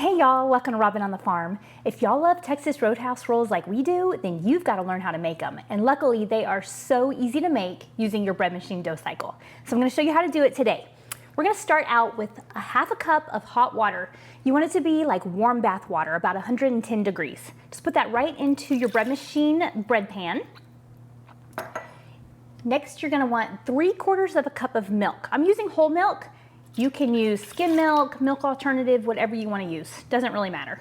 Hey y'all, welcome to Robin on the Farm. If y'all love Texas Roadhouse rolls like we do, then you've got to learn how to make them. And luckily they are so easy to make using your bread machine dough cycle. So I'm going to show you how to do it today. We're going to start out with a half a cup of hot water. You want it to be like warm bath water, about 110 degrees. Just put that right into your bread machine bread pan. Next, you're going to want 3/4 of a cup of milk. I'm using whole milk. You can use skim milk, milk alternative, whatever you want to use. Doesn't really matter.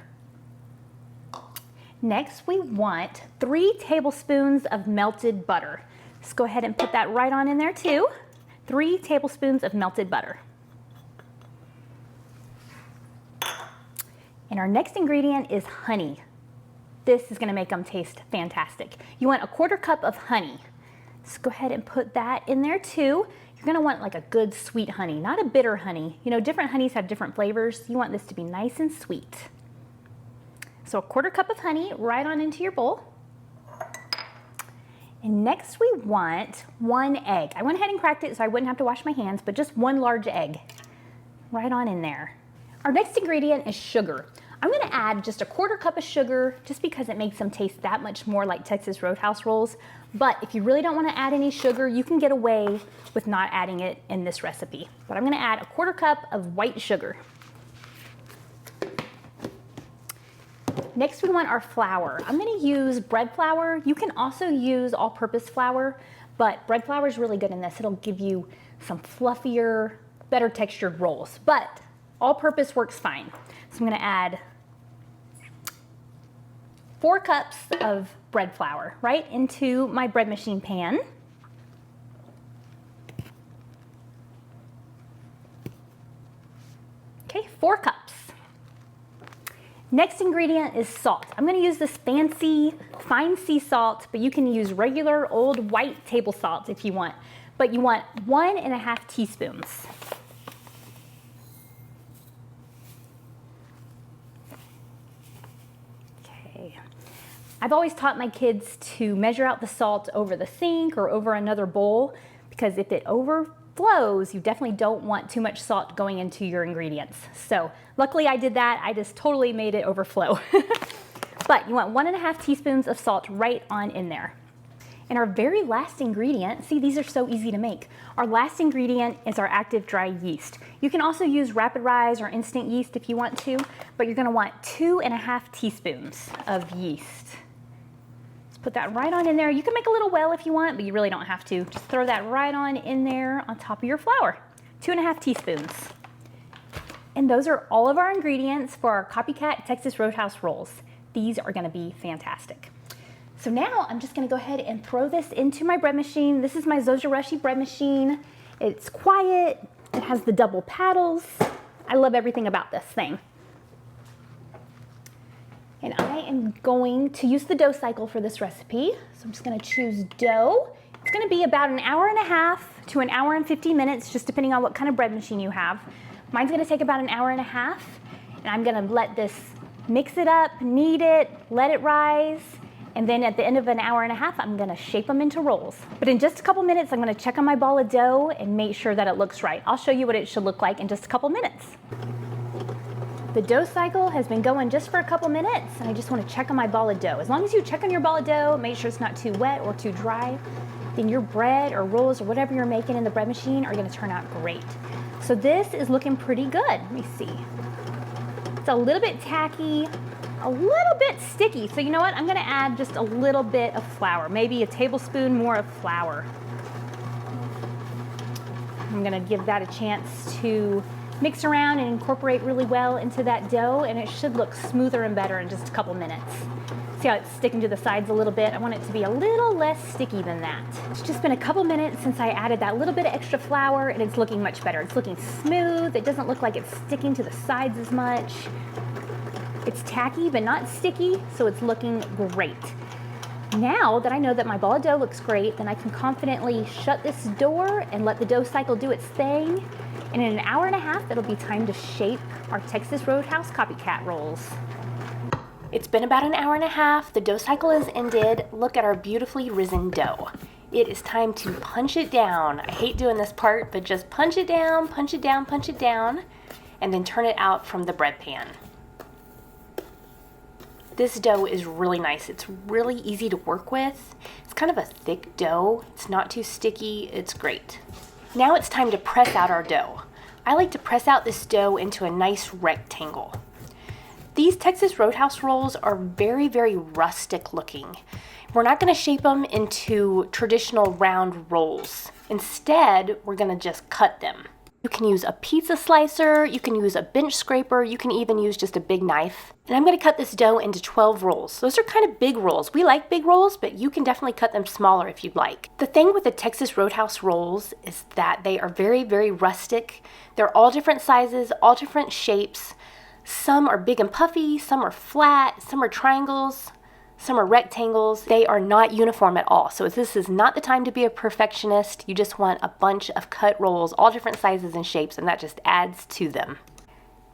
Next, we want 3 tablespoons of melted butter. Just go ahead and put that right on in there too. 3 tablespoons of melted butter. And our next ingredient is honey. This is going to make them taste fantastic. You want 1/4 cup of honey. Just go ahead and put that in there too. You're going to want like a good sweet honey, not a bitter honey. You know, different honeys have different flavors. You want this to be nice and sweet. So 1/4 cup of honey right on into your bowl. And next we want 1 egg. I went ahead and cracked it so I wouldn't have to wash my hands, but just 1 large egg right on in there. Our next ingredient is sugar. I'm going to add just 1/4 cup of sugar just because it makes them taste that much more like Texas Roadhouse rolls. But if you really don't want to add any sugar, you can get away with not adding it in this recipe. But I'm going to add 1/4 cup of white sugar. Next we want our flour. I'm going to use bread flour. You can also use all-purpose flour, but bread flour is really good in this. It'll give you some fluffier, better textured rolls. But all-purpose works fine. So I'm going to add 4 cups of bread flour right into my bread machine pan. Okay, 4 cups. Next ingredient is salt. I'm going to use this fancy fine sea salt, but you can use regular old white table salt if you want. But you want 1½ teaspoons. I've always taught my kids to measure out the salt over the sink or over another bowl, because if it overflows, you definitely don't want too much salt going into your ingredients. So luckily I did that. I just totally made it overflow. But you want 1½ teaspoons of salt right on in there. And our very last ingredient, see, these are so easy to make. Our last ingredient is our active dry yeast. You can also use rapid rise or instant yeast if you want to, but you're going to want 2½ teaspoons of yeast. Put that right on in there. You can make a little well if you want, but you really don't have to. Just throw that right on in there on top of your flour. 2½ teaspoons. And those are all of our ingredients for our Copycat Texas Roadhouse rolls. These are going to be fantastic. So now I'm just going to go ahead and throw this into my bread machine. This is my Zojirushi bread machine. It's quiet. It has the double paddles. I love everything about this thing. And I am going to use the dough cycle for this recipe. So I'm just going to choose dough. It's going to be about 1.5 hours to 1 hour and 50 minutes, just depending on what kind of bread machine you have. Mine's going to take about 1.5 hours, and I'm going to let this mix it up, knead it, let it rise, and then at the end of 1.5 hours, I'm going to shape them into rolls. But in just a couple minutes, I'm going to check on my ball of dough and make sure that it looks right. I'll show you what it should look like in just a couple minutes. The dough cycle has been going just for a couple minutes, and I just want to check on my ball of dough. As long as you check on your ball of dough, make sure it's not too wet or too dry, then your bread or rolls or whatever you're making in the bread machine are going to turn out great. So this is looking pretty good. Let me see. It's a little bit tacky, a little bit sticky. So you know what? I'm going to add just a little bit of flour, maybe a tablespoon more of flour. I'm going to give that a chance to mix around and incorporate really well into that dough, and it should look smoother and better in just a couple minutes. See how it's sticking to the sides a little bit? I want it to be a little less sticky than that. It's just been a couple minutes since I added that little bit of extra flour, and it's looking much better. It's looking smooth. It doesn't look like it's sticking to the sides as much. It's tacky but not sticky, so it's looking great. Now that I know that my ball of dough looks great, then I can confidently shut this door and let the dough cycle do its thing. And in 1.5 hours, it'll be time to shape our Texas Roadhouse Copycat rolls. It's been about 1.5 hours. The dough cycle has ended. Look at our beautifully risen dough. It is time to punch it down. I hate doing this part, but just punch it down, punch it down, punch it down, and then turn it out from the bread pan. This dough is really nice. It's really easy to work with. It's kind of a thick dough. It's not too sticky. It's great. Now it's time to press out our dough. I like to press out this dough into a nice rectangle. These Texas Roadhouse rolls are very, very rustic looking. We're not going to shape them into traditional round rolls. Instead, we're going to just cut them. You can use a pizza slicer, you can use a bench scraper, you can even use just a big knife. And I'm going to cut this dough into 12 rolls. Those are kind of big rolls. We like big rolls, but you can definitely cut them smaller if you'd like. The thing with the Texas Roadhouse rolls is that they are very, very rustic. They're all different sizes, all different shapes. Some are big and puffy, some are flat, some are triangles, some are rectangles. They are not uniform at all. So this is not the time to be a perfectionist. You just want a bunch of cut rolls, all different sizes and shapes, and that just adds to them.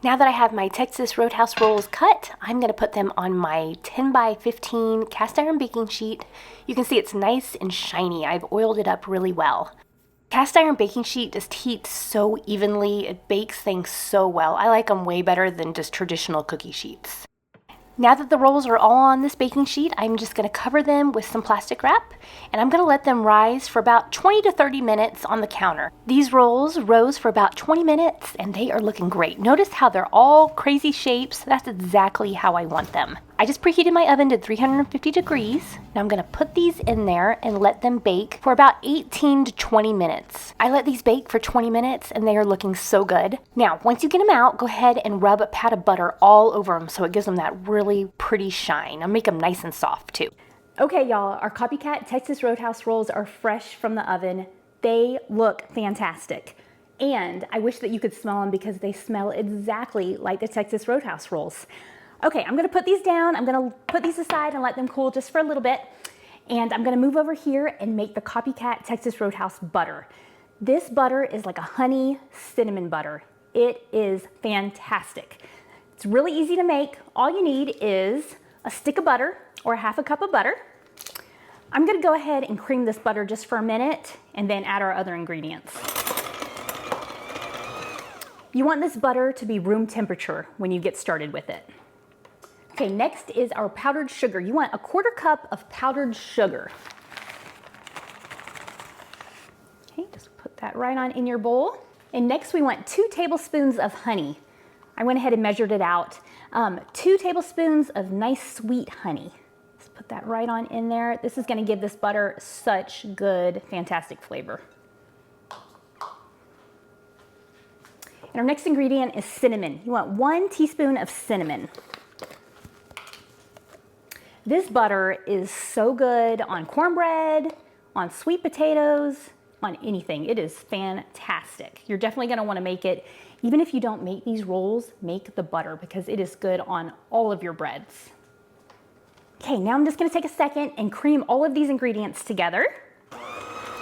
Now that I have my Texas Roadhouse rolls cut, I'm going to put them on my 10 by 15 cast iron baking sheet. You can see it's nice and shiny. I've oiled it up really well. Cast iron baking sheet just heats so evenly. It bakes things so well. I like them way better than just traditional cookie sheets. Now that the rolls are all on this baking sheet, I'm just going to cover them with some plastic wrap, and I'm going to let them rise for about 20 to 30 minutes on the counter. These rolls rose for about 20 minutes, and they are looking great. Notice how they're all crazy shapes. That's exactly how I want them. I just preheated my oven to 350 degrees. Now I'm going to put these in there and let them bake for about 18 to 20 minutes. I let these bake for 20 minutes and they are looking so good. Now, once you get them out, go ahead and rub a pat of butter all over them so it gives them that really pretty shine. I'll make them nice and soft too. Okay, y'all, our Copycat Texas Roadhouse rolls are fresh from the oven. They look fantastic. And I wish that you could smell them because they smell exactly like the Texas Roadhouse rolls. Okay, I'm gonna put these down. I'm gonna put these aside and let them cool just for a little bit. And I'm gonna move over here and make the Copycat Texas Roadhouse butter. This butter is like a honey cinnamon butter. It is fantastic. It's really easy to make. All you need is a stick of butter or half a cup of butter. I'm gonna go ahead and cream this butter just for a minute and then add our other ingredients. You want this butter to be room temperature when you get started with it. Okay, next is our powdered sugar. You want a 1/4 cup of powdered sugar. Okay, just put that right on in your bowl. And next we want 2 tablespoons of honey. I went ahead and measured it out. 2 tablespoons of nice sweet honey. Just put that right on in there. This is gonna give this butter such good, fantastic flavor. And our next ingredient is cinnamon. You want 1 teaspoon of cinnamon. This butter is so good on cornbread, on sweet potatoes, on anything. It is fantastic. You're definitely gonna wanna make it, even if you don't make these rolls, make the butter because it is good on all of your breads. Okay, now I'm just gonna take a second and cream all of these ingredients together.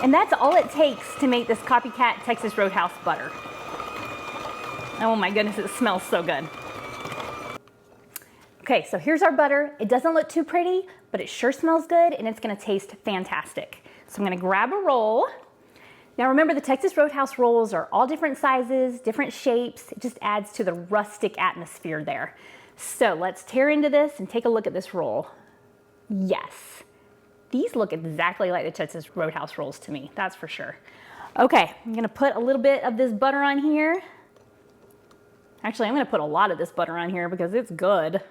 And that's all it takes to make this Copycat Texas Roadhouse butter. Oh my goodness, it smells so good. Okay, so here's our butter. It doesn't look too pretty, but it sure smells good and it's gonna taste fantastic. So I'm gonna grab a roll. Now remember, the Texas Roadhouse rolls are all different sizes, different shapes. It just adds to the rustic atmosphere there. So let's tear into this and take a look at this roll. Yes, these look exactly like the Texas Roadhouse rolls to me, that's for sure. Okay, I'm gonna put a little bit of this butter on here. Actually, I'm gonna put a lot of this butter on here because it's good.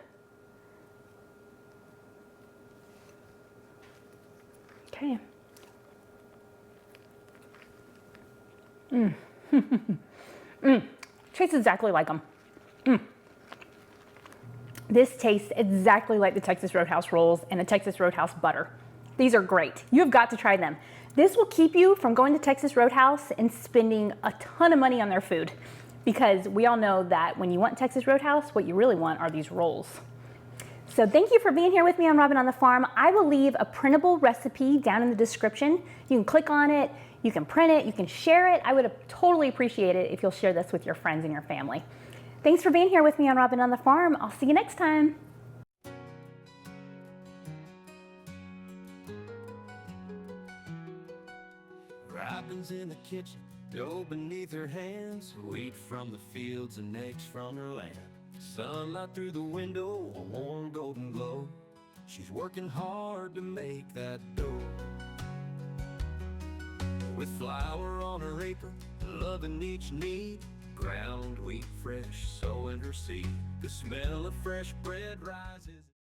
Okay. Tastes exactly like them. This tastes exactly like the Texas Roadhouse rolls and the Texas Roadhouse butter. These are great. You've got to try them. This will keep you from going to Texas Roadhouse and spending a ton of money on their food, because we all know that when you want Texas Roadhouse, what you really want are these rolls. So thank you for being here with me on Robin on the Farm. I will leave a printable recipe down in the description. You can click on it, you can print it, you can share it. I would totally appreciate it if you'll share this with your friends and your family. Thanks for being here with me on Robin on the Farm. I'll see you next time. Robin's in the kitchen, dough beneath her hands, wheat from the fields and eggs from her land. Sunlight through the window, a warm golden glow. She's working hard to make that dough. With flour on her apron, loving each knead. Ground wheat fresh, sowing her seed. The smell of fresh bread rises.